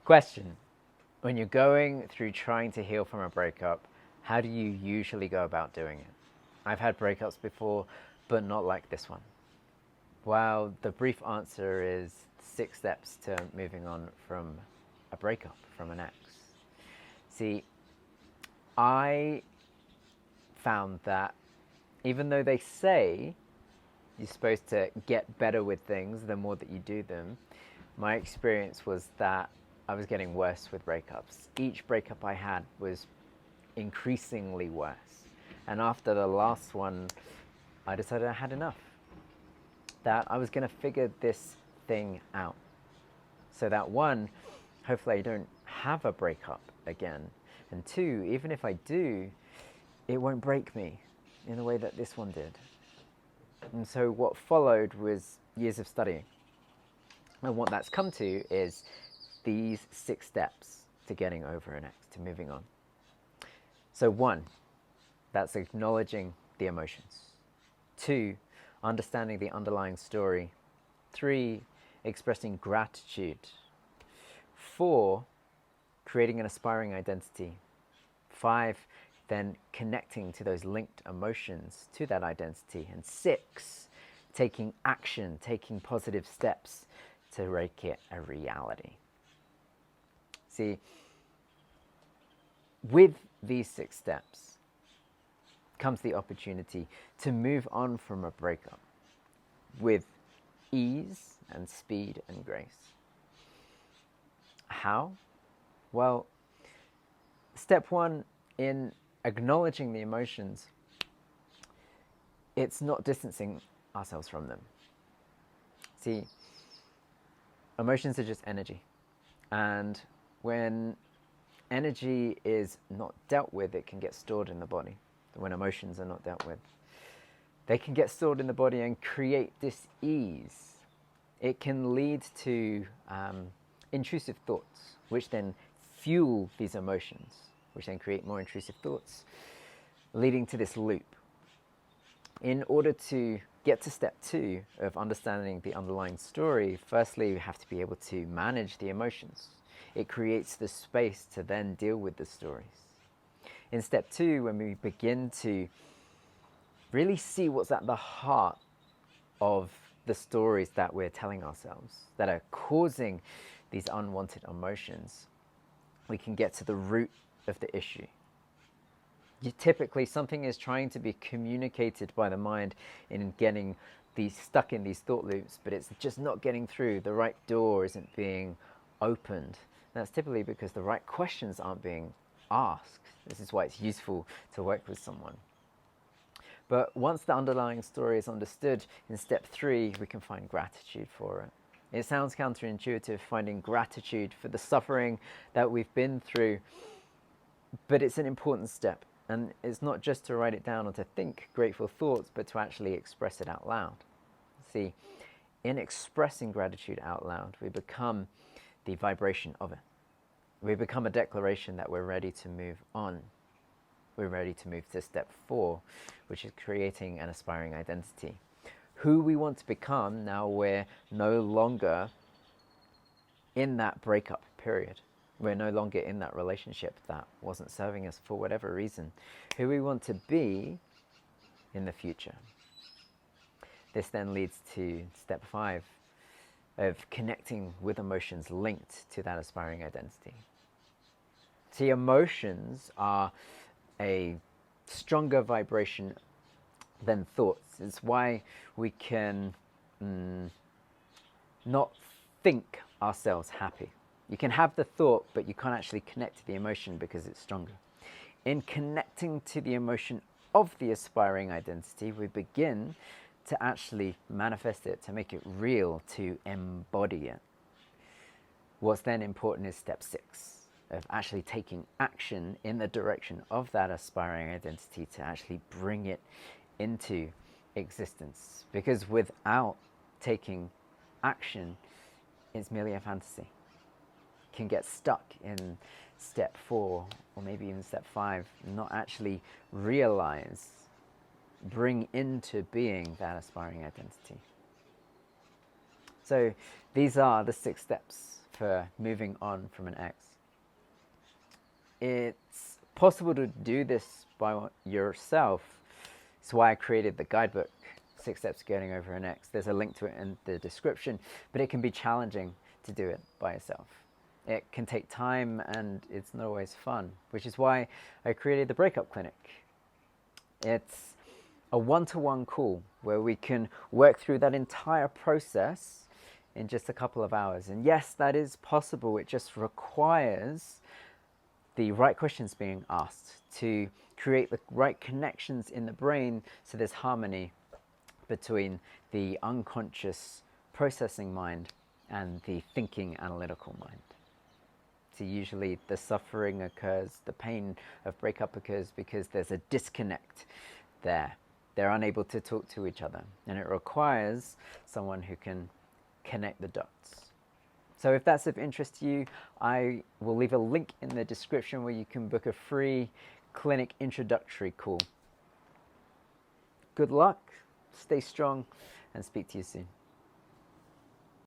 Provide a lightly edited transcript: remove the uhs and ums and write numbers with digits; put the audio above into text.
Question. When you're going through trying to heal from a breakup, how do you usually go about doing it? I've had breakups before, but not like this one. Well, the brief answer is 6 steps to moving on from a breakup, from an ex. See, I found that even though they say you're supposed to get better with things the more that you do them, my experience was that I was getting worse with breakups. Each breakup I had was increasingly worse. And after the last one, I decided I had enough. That I was going to figure this thing out. So that one, hopefully I don't have a breakup again. And two, even if I do, it won't break me in the way that this one did. And so what followed was years of studying. And what that's come to is these 6 steps to getting over an ex, to moving on. So 1, that's acknowledging the emotions. 2, understanding the underlying story. 3, expressing gratitude. 4, creating an aspiring identity. 5, then connecting to those linked emotions to that identity. And 6, taking action, taking positive steps to make it a reality. See, with these 6 steps comes the opportunity to move on from a breakup with ease and speed and grace. How? Well, step 1 in acknowledging the emotions, it's not distancing ourselves from them. See, emotions are just energy. And when energy is not dealt with, it can get stored in the body. When emotions are not dealt with, they can get stored in the body and create dis-ease. It can lead to intrusive thoughts, which then fuel these emotions, which then create more intrusive thoughts, leading to this loop. In order to get to step 2 of understanding the underlying story, firstly, we have to be able to manage the emotions. It creates the space to then deal with the stories. In step 2, when we begin to really see what's at the heart of the stories that we're telling ourselves that are causing these unwanted emotions, we can get to the root of the issue. Typically, something is trying to be communicated by the mind in getting these stuck in these thought loops, but it's just not getting through. The right door isn't being opened. That's typically because the right questions aren't being asked. This is why it's useful to work with someone. But once the underlying story is understood, in step 3, we can find gratitude for it. It sounds counterintuitive, finding gratitude for the suffering that we've been through, but it's an important step. And it's not just to write it down or to think grateful thoughts, but to actually express it out loud. See, in expressing gratitude out loud, we become the vibration of it. We become a declaration that we're ready to move on. We're ready to move to step 4, which is creating an aspiring identity. Who we want to become now we're no longer in that breakup period. We're no longer in that relationship that wasn't serving us for whatever reason. Who we want to be in the future. This then leads to step 5 of connecting with emotions linked to that aspiring identity. See, emotions are a stronger vibration than thoughts. It's why we can not think ourselves happy. You can have the thought, but you can't actually connect to the emotion because it's stronger. In connecting to the emotion of the aspiring identity, we begin to actually manifest it, to make it real, to embody it. What's then important is step 6, of actually taking action in the direction of that aspiring identity to actually bring it into existence. Because without taking action, it's merely a fantasy. Can get stuck in step 4 or maybe even step 5 and not actually realize, bring into being that aspiring identity. So these are the 6 steps for moving on from an ex. It's possible to do this by yourself. It's why I created the guidebook, 6 Steps to Getting Over an Ex. There's a link to it in the description, but it can be challenging to do it by yourself. It can take time and it's not always fun, which is why I created the Breakup Clinic. It's a one-to-one call where we can work through that entire process in just a couple of hours. And yes, that is possible. It just requires the right questions being asked to create the right connections in the brain so there's harmony between the unconscious processing mind and the thinking analytical mind. So usually the suffering occurs, the pain of breakup occurs because there's a disconnect there. They're unable to talk to each other, and it requires someone who can connect the dots. So if that's of interest to you, I will leave a link in the description where you can book a free clinic introductory call. Good luck, stay strong, and speak to you soon.